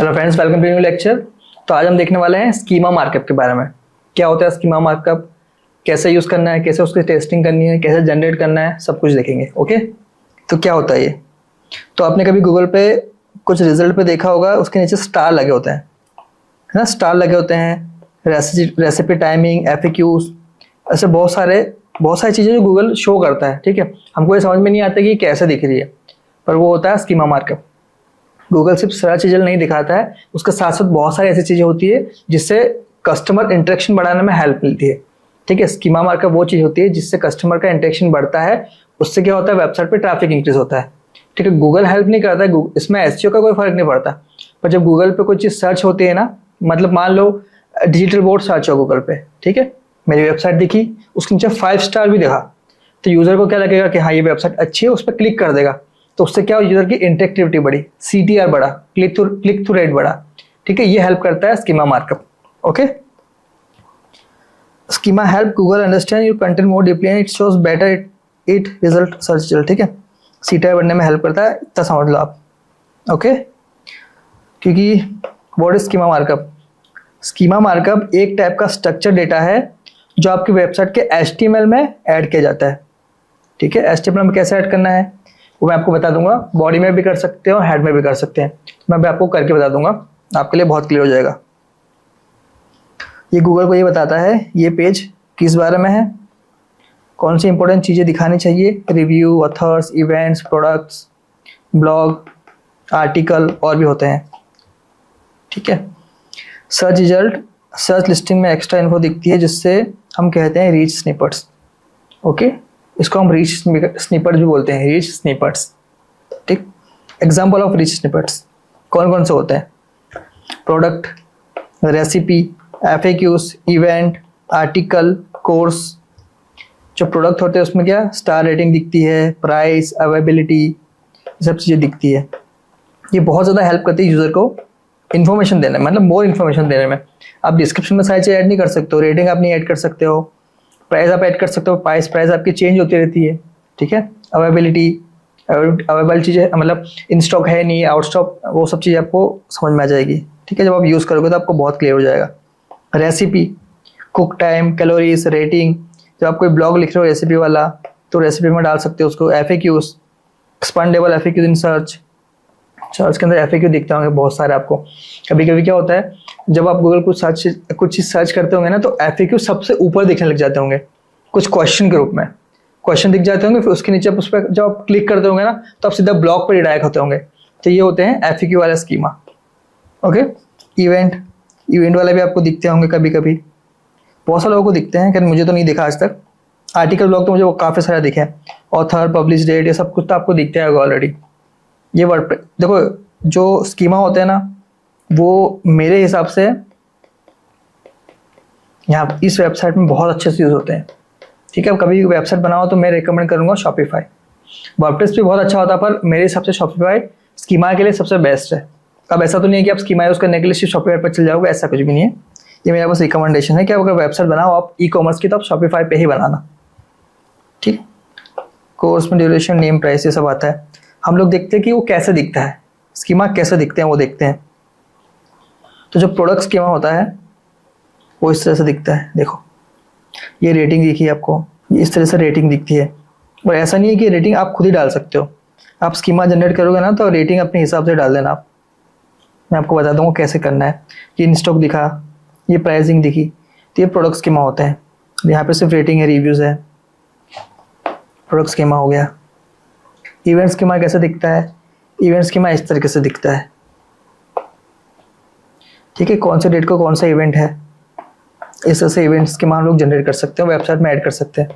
Hello friends, welcome to new lecture. तो आज हम देखने वाले हैं स्कीमा मार्कअप के बारे में। क्या होता है स्कीमा मार्कअप, कैसे यूज़ करना है, कैसे उसकी टेस्टिंग करनी है, कैसे जनरेट करना है, सब कुछ देखेंगे। ओके, तो क्या होता है ये। तो आपने कभी गूगल पे कुछ रिजल्ट पे देखा होगा, उसके नीचे स्टार लगे होते हैं, है ना। स्टार लगे होते हैं, रेसिपी टाइमिंग, FAQs, ऐसे बहुत सारी चीज़ें जो गूगल शो करता है। ठीक है, हमको ये समझ में नहीं आता कि कैसे दिख रही है, पर वो होता है स्कीमा मार्कअप। गूगल सिर्फ सर्च रिजल्ट नहीं दिखाता है, उसके साथ साथ बहुत सारी ऐसी चीज़ें होती है जिससे कस्टमर इंटरेक्शन बढ़ाने में हेल्प मिलती है। ठीक है, स्कीमा मार्कअप वो चीज़ होती है जिससे कस्टमर का इंटरेक्शन बढ़ता है, उससे क्या होता है, वेबसाइट पे ट्रैफिक इंक्रीज होता है। ठीक है, गूगल हेल्प नहीं करता है, इसमें SEO का कोई फर्क नहीं पड़ता। पर जब गूगल पे कोई चीज़ सर्च होती है ना, मतलब मान लो डिजिटल बोर्ड सर्च हो गूगल पे, ठीक है, मेरी वेबसाइट दिखी, उसके नीचे 5 स्टार भी दिखा, तो यूज़र को क्या लगेगा कि हाँ ये वेबसाइट अच्छी है, उस पर क्लिक कर देगा। तो उससे क्या यूजर की इंटरेक्टिविटी बढ़ी, CTR बढ़ा, क्लिक थ्रू रेट बढ़ा। ठीक है, ये हेल्प करता है schema markup. Okay, schema help Google understand your content more deeply and it shows better it result search result. ठीक है, CTR बढ़ने में हेल्प करता है, इतना समझ लो आप। ओके, क्योंकि what is schema markup. Schema markup एक टाइप का स्ट्रक्चर डेटा है जो आपकी वेबसाइट के HTML में ऐड किया जाता है। ठीक है, HTML में कैसे ऐड करना है वो मैं आपको बता दूंगा। बॉडी में भी कर सकते हो, हेड में भी कर सकते हैं, मैं भी आपको करके बता दूंगा, आपके लिए बहुत क्लियर हो जाएगा। ये गूगल को ये बताता है ये पेज किस बारे में है, कौन सी इंपॉर्टेंट चीज़ें दिखानी चाहिए, review, authors, events, products, blog, article और भी होते हैं। ठीक है, सर्च रिजल्ट, सर्च लिस्टिंग में एक्स्ट्रा इन्फो दिखती है जिससे हम कहते हैं रीच स्निपर्ट्स। ओके, इसको हम रीच स्निपर्ट्स भी बोलते हैं, रीच स्निपर्ट्स। ठीक, एग्जाम्पल ऑफ रीच स्निपर्ट्स कौन कौन से होते हैं, product, recipe, FAQs, event, article, course. जो प्रोडक्ट होते हैं उसमें क्या स्टार रेटिंग दिखती है, प्राइस, अवेलेबिलिटी, ये सब चीज़ें दिखती है। ये बहुत ज़्यादा हेल्प करती है यूज़र को इन्फॉर्मेशन देने में, मतलब मोर इन्फॉर्मेशन देने में। आप डिस्क्रिप्शन में सारी चीज़ ऐड नहीं कर सकते हो, रेटिंग आप नहीं ऐड कर सकते हो, प्राइस आप ऐड कर सकते हो, प्राइस आपकी चेंज होती रहती है। ठीक है, अवेलेबल चीज़ें, मतलब इन स्टॉक है नहीं, आउट स्टॉक, वो सब चीज़ें आपको समझ में आ जाएगी। ठीक है, जब आप यूज़ करोगे तो आपको बहुत क्लियर हो जाएगा। Recipe, cook time, calories, rating. जब आप कोई ब्लॉग लिख रहे हो रेसिपी वाला, तो रेसिपी में डाल सकते हो उसको। FAQs, expandable FAQs in search के अंदर FAQ दिखते होंगे बहुत सारे आपको। कभी कभी क्या होता है, जब आप गूगल कुछ चीज़ सर्च करते होंगे ना, तो FAQ सबसे ऊपर दिखने लग जाते होंगे, कुछ क्वेश्चन के रूप में क्वेश्चन दिख जाते होंगे। फिर उसके नीचे उस पर जब आप क्लिक करते होंगे ना, तो आप सीधा ब्लॉग पर रिडायरेक्ट होते होंगे। तो ये होते हैं FAQ वाला स्कीमा। ओके, इवेंट वाले भी आपको दिखते होंगे कभी कभी, बहुत सारे लोगों को दिखते हैं, मुझे तो नहीं दिखा आज तक। आर्टिकल ब्लॉग तो मुझे वो काफ़ी सारे दिखे, ऑथर, पब्लिश डेट, ये सब कुछ तो आपको दिखते हैं ऑलरेडी। ये वर्ड देखो, जो स्कीमा होते हैं ना, वो मेरे हिसाब से यहाँ इस वेबसाइट में बहुत अच्छे से यूज़ होते हैं। ठीक है, कभी वेबसाइट बनाओ तो मैं रेकमेंड करूँगा शॉपिफाई। वर्डप्रेस भी बहुत अच्छा होता है, पर मेरे हिसाब से शॉपिफाई स्कीमा के लिए सबसे बेस्ट है। अब ऐसा तो नहीं है कि आप स्कीमा यूज़ करने के लिए सिर्फ शॉपिफाई पर चल जाओगे, ऐसा कुछ भी नहीं है। ये मेरा बस रिकमेंडेशन है कि अगर वेबसाइट बनाओ आप ई-कॉमर्स की, तो आप शॉपिफाई पे ही बनाना। ठीक, कोर्स में ड्यूरेशन, नेम, प्राइस, ये सब आता है। हम लोग देखते हैं कि वो कैसे दिखता है, स्कीमा कैसे दिखते हैं वो देखते हैं। तो जो प्रोडक्ट स्कीमा होता है वो इस तरह से दिखता है। देखो, ये रेटिंग दिखी आपको, ये इस तरह से रेटिंग दिखती है। और ऐसा नहीं है कि रेटिंग आप खुद ही डाल सकते हो, आप स्कीमा जनरेट करोगे ना, तो रेटिंग अपने हिसाब से डाल देना आप। मैं आपको बता दूंगा कैसे करना है। ये इन स्टॉक दिखा, ये प्राइसिंग दिखी, तो ये प्रोडक्ट स्कीमा होते हैं। यहाँ पे सिर्फ रेटिंग है, रिव्यूज़ है, प्रोडक्ट स्कीमा हो गया। इवेंट स्कीमा कैसे दिखता है, इवेंट स्कीमा इस तरीके से दिखता है। ठीक है, कौन से डेट को कौन सा इवेंट है, इस तरह से इवेंट स्कीमा हम लोग जनरेट कर सकते हैं, वेबसाइट में ऐड कर सकते हैं।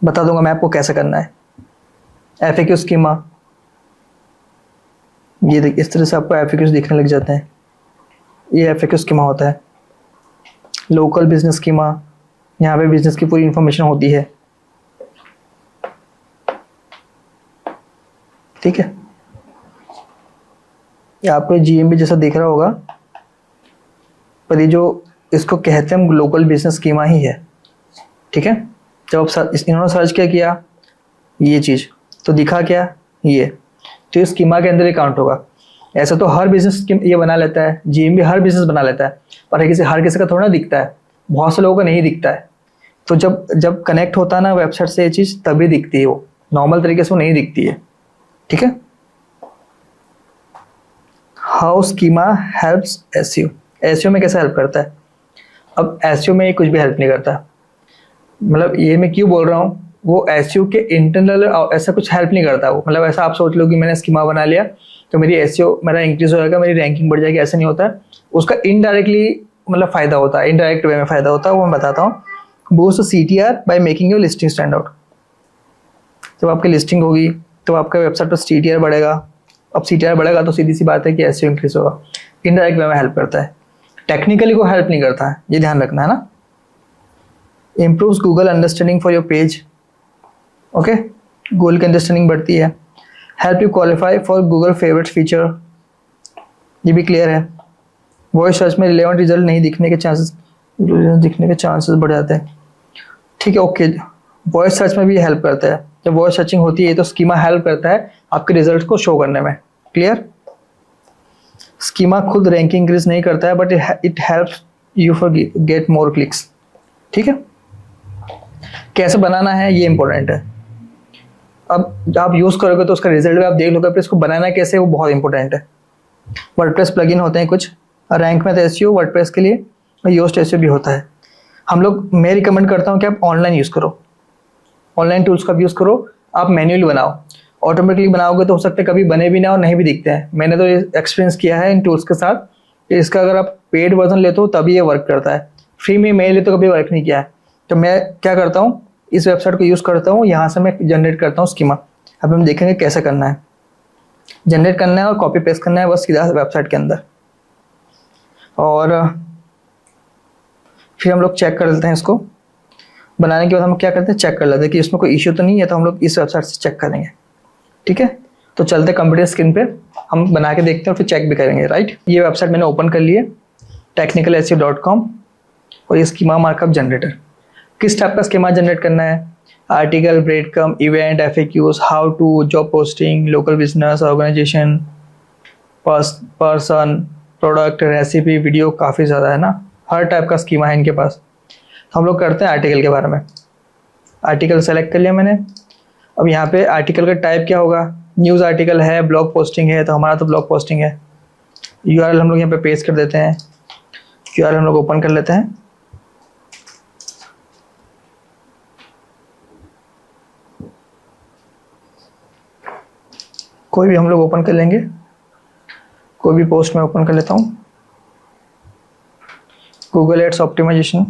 बता दूंगा मैं आपको कैसे करना है। FAQ स्कीमा, ये इस तरह से आपको FAQs दिखने लग जाते हैं, ये FAQ स्कीमा होता है। लोकल बिजनेस स्कीमा, यहाँ पे बिजनेस की पूरी इंफॉर्मेशन होती है। ठीक है, ये आपको GMB जैसा दिख रहा होगा, पर ये जो इसको कहते हैं लोकल बिजनेस स्कीमा ही है। ठीक है, जब आप इन्होंने सर्च क्या किया ये चीज़, तो दिखा क्या ये, तो ये स्कीमा के अंदर ही काउंट होगा। ऐसा तो हर बिजनेस ये बना लेता है, जीएम भी हर बिजनेस बना लेता है, पर हर किसी का थोड़ा ना दिखता है, बहुत से लोगों को नहीं दिखता है। तो जब जब कनेक्ट होता है ना वेबसाइट से ये चीज़, तभी दिखती है, वो नॉर्मल तरीके से वो नहीं दिखती है। ठीक है। How schema helps SEO, SEO में कैसे हेल्प करता है? अब एसईओ में कुछ भी हेल्प नहीं करता, मतलब ये मैं क्यों बोल रहा हूँ, वो एसईओ के इंटरनल ऐसा कुछ हेल्प नहीं करता वो। मतलब ऐसा आप सोच लो कि मैंने स्कीमा बना लिया तो मेरी एसईओ मेरा इंक्रीज हो जाएगा, मेरी रैंकिंग बढ़ जाएगी, ऐसा नहीं होता है। उसका इनडायरेक्टली मतलब फायदा होता है, इनडायरेक्ट वे में फायदा होता है, वो मैं बताता हूँ। Boost CTR by making your listing stand out. जब आपकी लिस्टिंग होगी तो आपका वेबसाइट पर सीटीआर बढ़ेगा। अब सीटीआर बढ़ेगा तो सीधी सी बात है कि एसईओ इंक्रीज होगा। इनडायरेक्ट वे में हेल्प करता है, टेक्निकली को हेल्प नहीं करता है, ये ध्यान रखना है ना। Improves Google understanding for your page. Okay, Google की अंडरस्टैंडिंग बढ़ती है। Help you qualify for Google favourite feature, ये भी क्लियर है। वॉइस सर्च में रिलेवेंट रिजल्ट नहीं दिखने के चांसेस बढ़ जाते हैं। ठीक है, ओके। वॉइस सर्च में भी हेल्प करता है, जब वॉइस सर्चिंग होती है तो स्कीमा हेल्प करता है आपके रिजल्ट को शो करने में। क्लियर। स्कीमा खुद रैंकिंग इंक्रीज नहीं करता है, but it helps you for get more clicks. ठीक है। कैसे बनाना है ये इंपॉर्टेंट है। अब जब आप यूज़ करोगे तो उसका रिजल्ट भी आप देख लोगे, फिर इसको बनाना कैसे वो बहुत इंपॉर्टेंट है। वर्डप्रेस प्लगइन होते हैं कुछ, रैंक में तो एसईओ वर्डप्रेस के लिए, और योस्ट एसईओ भी होता है। मैं रिकमेंड करता हूँ कि आप ऑनलाइन यूज़ करो, ऑनलाइन टूल्स का भी यूज़ करो। आप मैन्युअली बनाओ, ऑटोमेटिकली बनाओगे तो हो सकता है कभी बने भी ना और नहीं भी दिखते हैं। मैंने तो ये एक्सपीरियंस किया है इन टूल्स के साथ कि इसका अगर आप पेड वर्जन लेते हो तभी ये वर्क करता है, फ्री में मेरे लिए तो कभी वर्क नहीं किया है। तो मैं क्या करता हूँ, इस वेबसाइट को यूज़ करता हूँ, यहाँ से मैं जनरेट करता हूँ स्कीमा। अब हम देखेंगे कैसे करना है, जनरेट करना है और कॉपी पेस्ट करना है बस सीधा वेबसाइट के अंदर। और फिर हम लोग चेक कर लेते हैं इसको। बनाने के बाद हम क्या करते हैं, चेक कर लेते हैं कि इसमें कोई इश्यू तो नहीं है, तो हम लोग इस वेबसाइट से चेक करेंगे। ठीक है, तो चलते कंप्यूटर स्क्रीन पे, हम बना के देखते हैं और फिर चेक भी करेंगे। राइट, ये वेबसाइट मैंने ओपन कर ली है, technicalseo.com, और ये स्कीमा मार्कअप जनरेटर। किस टाइप का स्कीमा जनरेट करना है? Article, breadcrumb, event, FAQs, how to, job posting, local business, organisation, person, product, recipe, video, काफ़ी ज़्यादा है ना, हर टाइप का स्कीमा है इनके पास। हम लोग करते हैं आर्टिकल के बारे में। आर्टिकल सेलेक्ट कर लिया मैंने। अब यहाँ पे आर्टिकल का टाइप क्या होगा, न्यूज़ आर्टिकल है, ब्लॉग पोस्टिंग है, तो हमारा तो ब्लॉग पोस्टिंग है। यूआरएल हम लोग यहाँ पे पेस्ट कर देते हैं, यूआरएल हम लोग ओपन कर लेते हैं। कोई भी हम लोग ओपन कर लेंगे, कोई भी पोस्ट में ओपन कर लेता हूँ। गूगल एड्स ऑप्टिमाइजेशन,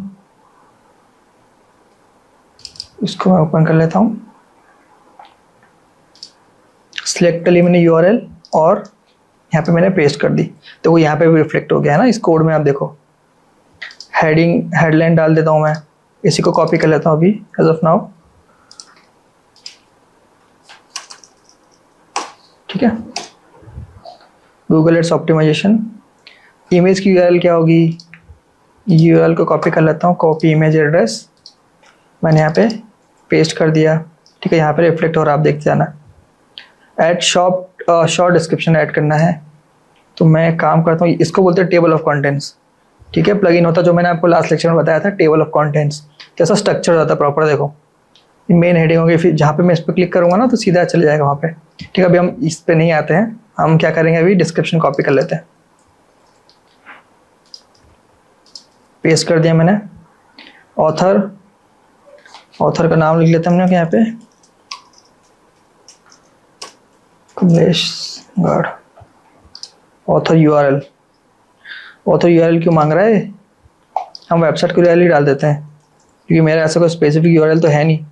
इसको मैं ओपन कर लेता हूँ। सिलेक्ट कर ली मैंने यूआरएल और यहाँ पे मैंने पेस्ट कर दी, तो वो यहाँ पे भी रिफ्लेक्ट हो गया है ना इस कोड में। आप देखो, हेडलाइन डाल देता हूँ मैं, इसी को कॉपी कर लेता हूँ अभी एज ऑफ नाउ। ठीक है, गूगल एड्स ऑप्टिमाइजेशन। इमेज की यूआरएल क्या होगी, यूआरएल को कॉपी कर लेता हूँ, कॉपी इमेज एड्रेस, मैंने यहाँ पे पेस्ट कर दिया। ठीक है, यहाँ पे रिफ्लेक्ट हो रहा है, आप देखते जाना। ऐड शॉर्ट डिस्क्रिप्शन ऐड करना है, तो मैं काम करता हूँ, इसको बोलते हैं टेबल ऑफ कंटेंट्स। ठीक है, प्लगइन होता है जो मैंने आपको लास्ट लेक्चर में बताया था, टेबल ऑफ कंटेंट्स। कैसा स्ट्रक्चर होता है प्रॉपर, देखो मेन हेडिंग होगी, फिर जहाँ पे मैं इस पर क्लिक करूँगा ना तो सीधा चले जाएगा वहाँ पे। ठीक है, अभी हम इस पे नहीं आते हैं, हम क्या करेंगे अभी डिस्क्रिप्शन कॉपी कर लेते हैं। पेस्ट कर दिया मैंने। ऑथर का नाम लिख लेते हैं हम लोग यहाँ पे, कमलेश गार्ड। ऑथर यूआरएल क्यों मांग रहा है, हम वेबसाइट की यूआरएल ही डाल देते हैं क्योंकि मेरा ऐसा कोई स्पेसिफिक यूआरएल तो है नहीं।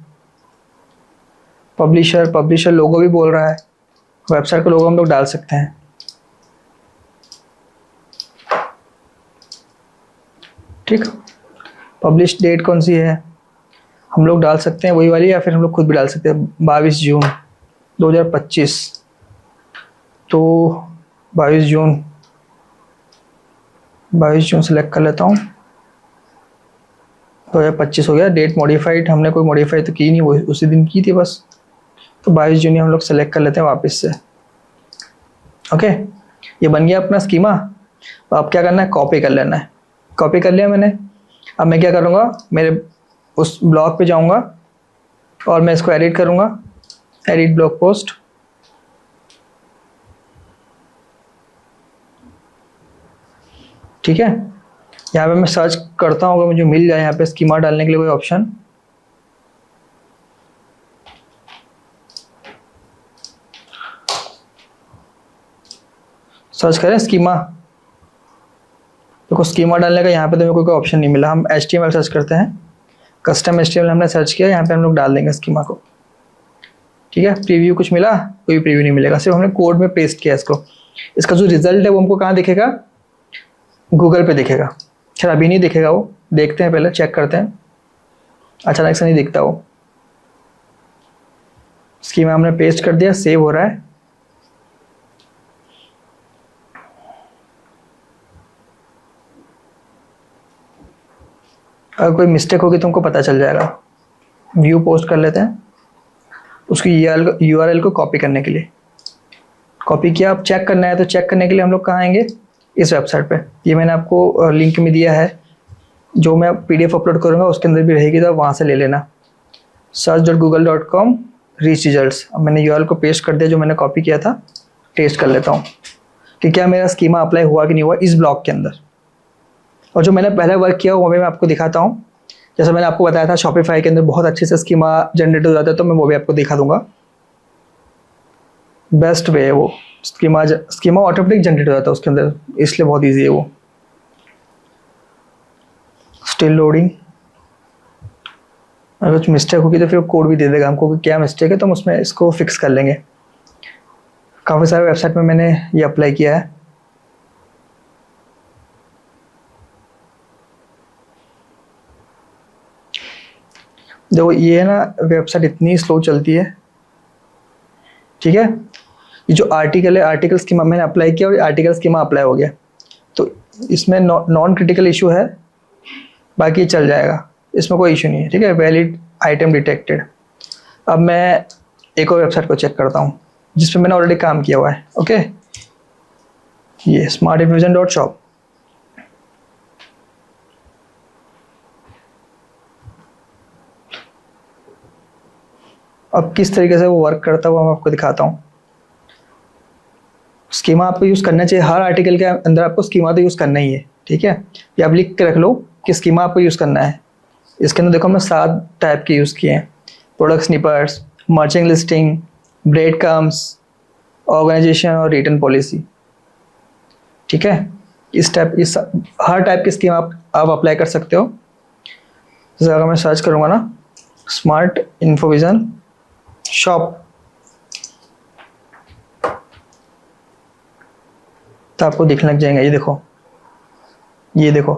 पब्लिशर लोगो भी बोल रहा है, वेबसाइट का लोगो हम लोग डाल सकते हैं। ठीक, पब्लिश डेट कौन सी है, हम लोग डाल सकते हैं वही वाली, या फिर हम लोग खुद भी डाल सकते हैं 22 जून 2025। तो 22 जून सेलेक्ट कर लेता हूँ, 2025 हो गया। डेट मॉडिफाइड हमने कोई मॉडिफाई तो की नहीं, वो उसी दिन की थी बस, तो 22 जून हम लोग सेलेक्ट कर लेते हैं वापस से। ओके, ये बन गया अपना स्कीमा। तो अब क्या करना है, कॉपी कर लेना है। कॉपी कर लिया मैंने। अब मैं क्या करूँगा, मेरे उस ब्लॉग पे जाऊँगा और मैं इसको एडिट करूँगा, एडिट ब्लॉग पोस्ट। ठीक है, यहाँ पे मैं सर्च करता हूँ, अगर मुझे मिल जाए यहाँ पे स्कीमा डालने के लिए कोई ऑप्शन। सर्च करें स्कीमा, देखो स्कीमा डालने का यहाँ पे तो मेरे को कोई ऑप्शन नहीं मिला। हम HTML सर्च करते हैं, कस्टम HTML हमने सर्च किया, यहाँ पे हम लोग डाल देंगे स्कीमा को। ठीक है, प्रीव्यू कुछ मिला, कोई प्रीव्यू नहीं मिलेगा, सिर्फ हमने कोड में पेस्ट किया इसको। इसका जो रिजल्ट है वो हमको कहाँ दिखेगा, गूगल पे दिखेगा। खैर अभी नहीं दिखेगा वो, देखते हैं पहले, चेक करते हैं। अचानक से नहीं दिखता वो। स्कीमा हमने पेस्ट कर दिया, सेव हो रहा है। अगर कोई मिस्टेक होगी तो हमको पता चल जाएगा। व्यू पोस्ट कर लेते हैं, उसकी URL को कॉपी करने के लिए। कॉपी किया, अब चेक करना है तो चेक करने के लिए हम लोग कहाँ आएंगे, इस वेबसाइट पे। ये मैंने आपको लिंक में दिया है, जो मैं PDF अपलोड करूँगा उसके अंदर भी रहेगी, तो वहाँ से ले लेना। search.google.com reach results. अब मैंने URL को पेस्ट कर दिया जो मैंने कॉपी किया था। टेस्ट कर लेता हूँ कि क्या मेरा स्कीमा अप्लाई हुआ कि नहीं हुआ इस ब्लॉक के अंदर। और जो मैंने पहले वर्क किया वो भी मैं आपको दिखाता हूँ। जैसे मैंने आपको बताया था शॉपिफाई के अंदर बहुत अच्छे से स्कीमा जनरेट हो जाता है, तो मैं वो भी आपको दिखा दूंगा। बेस्ट वे है वो, स्कीमा ऑटोमेटिक जनरेट हो जाता है उसके अंदर, इसलिए बहुत ईजी है वो। Still loading. अगर कुछ मिस्टेक होगी तो फिर कोड भी दे देगा हमको कि क्या मिस्टेक है, तो हम उसमें इसको फिक्स कर लेंगे। काफ़ी सारे वेबसाइट में मैंने ये अप्लाई किया है। देखो ये है ना, वेबसाइट इतनी स्लो चलती है। ठीक है, ये जो आर्टिकल है, आर्टिकल स्कीमा मैंने अप्लाई किया और आर्टिकल स्कीमा अप्लाई हो गया, तो इसमें नॉन क्रिटिकल इशू है, बाकी चल जाएगा, इसमें कोई इशू नहीं है। ठीक है, वैलिड आइटम डिटेक्टेड। अब मैं एक और वेबसाइट को चेक करता हूँ जिस पे मैंने ऑलरेडी काम किया हुआ है। ओके, ये smartinfusion.shop। अब किस तरीके से वो वर्क करता है वो मैं आपको दिखाता हूँ। स्कीमा आपको यूज़ करना चाहिए, हर आर्टिकल के अंदर आपको स्कीमा तो यूज़ करना ही है। ठीक है, ये आप लिख के रख लो कि स्कीमा आपको यूज़ करना है। इसके अंदर देखो मैं 7 टाइप के यूज़ किए हैं। Product snippets, merchant listing, breadcrumbs, organization और रिटर्न पॉलिसी। ठीक है, इस हर टाइप की स्कीम आप अप्लाई कर सकते हो। जैसे अगर मैं सर्च करूँगा ना स्मार्ट इन्फोविजन शॉप, तो आपको दिखने लग जाएंगे। ये देखो, ये देखो।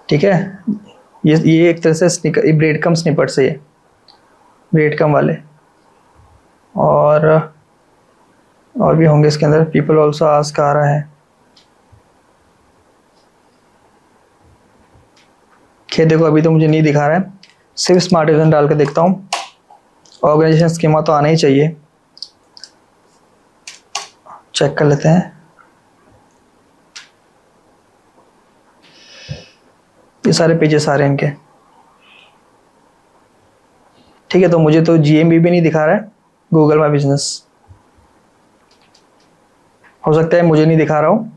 ठीक है, ये एक तरह से ब्रेड क्रम्स स्निपर्स है, ये ब्रेड क्रम्स वाले। और भी होंगे इसके अंदर। पीपल ऑल्सो आस्क आ रहा है। खैर देखो अभी तो मुझे नहीं दिखा रहा है, सिर्फ स्मार्ट इन्फोविजन डाल के देखता हूँ। ऑर्गेनाइजेशन स्कीमा तो आना ही चाहिए, चेक कर लेते हैं। ये सारे पेजेस आ रहे हैं इनके। ठीक है, तो मुझे तो GMB भी नहीं दिखा रहा है, गूगल माई बिजनेस। हो सकता है मुझे नहीं दिखा रहा हूँ।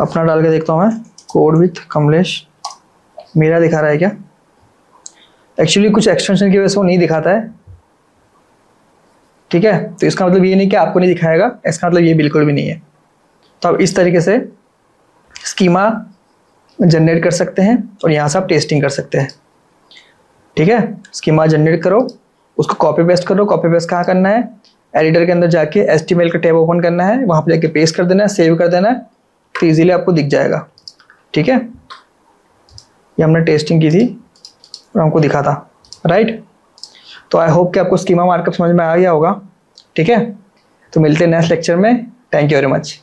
अपना डाल के देखता हूँ मैं, कोड विथ कमलेश। मेरा दिखा रहा है क्या? एक्चुअली कुछ एक्सटेंशन की वजह से वो नहीं दिखाता है। ठीक है, तो इसका मतलब ये नहीं कि आपको नहीं दिखाएगा, इसका मतलब ये बिल्कुल भी नहीं है। तो आप इस तरीके से स्कीमा जनरेट कर सकते हैं और यहाँ से आप टेस्टिंग कर सकते हैं। ठीक है, स्कीमा जनरेट करो, उसको कॉपी पेस्ट करो। कॉपी पेस्ट कहाँ करना है, एडिटर के अंदर जाके HTML का टैब ओपन करना है, वहाँ पे जाके पेस्ट कर देना है, सेव कर देना है, तो ईजिली आपको दिख जाएगा। ठीक है, ये हमने टेस्टिंग की थी और हमको दिखा था, राइट। तो आई होप कि आपको स्कीमा मार्कअप समझ में आ गया होगा। ठीक है, तो मिलते हैं नेक्स्ट लेक्चर में। Thank you very much.